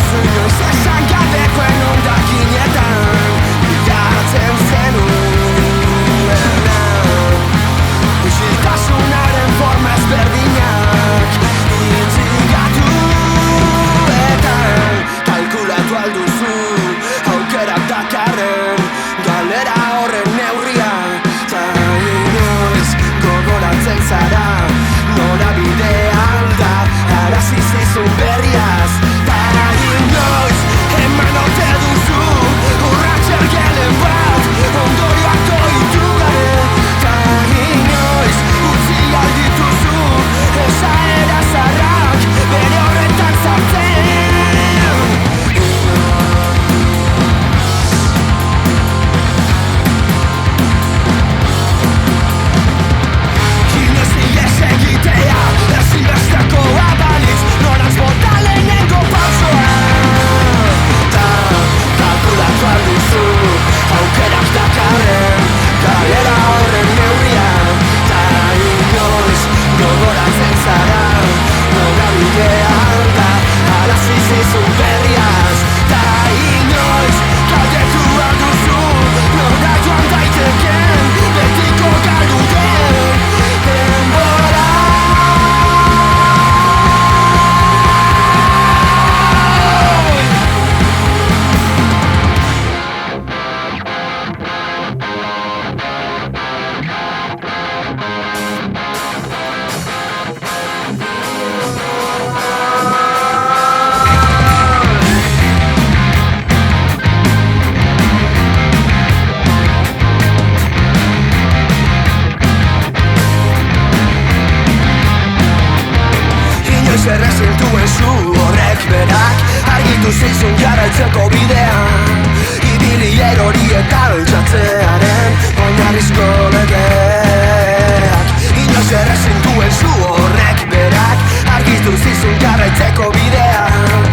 Inoiz esan gabekoen hondakinetan bilatzen zenuena. Isiltasunaren forma ezberdinak intrigatuetan kalkulatu alduzu aukerak dakarren galera horren neurria. Ta inoiz gogoratzen zara norabide alda arazi zizun berriaz. Ta inoiz eman ote duzu urrats ergelen bat ondorioak doitu gabe. Ta inoiz utzi aldituzu esaera zarrak bere horretan zartzen. Inoiz ihes egitea ezinbestekoa balitz norantz bota lehenengo pausoa. Ta kalkulatu alduzu aukerak dakarren galera horren neurria. Ta inoiz gogoratzen zara norabide alda arazi zizun berriaz. Ta inoiz galdetu alduzu nora joan daiteken betiko galdu den denbora. Inoiz errezintuen zu horrek berak argitu zizun jarraitzeko bidean ibili erori eta altxatzearen oinarrizko legeak. Inoiz errezintuen zu horrek berak argitu zizun jarraitzeko bidean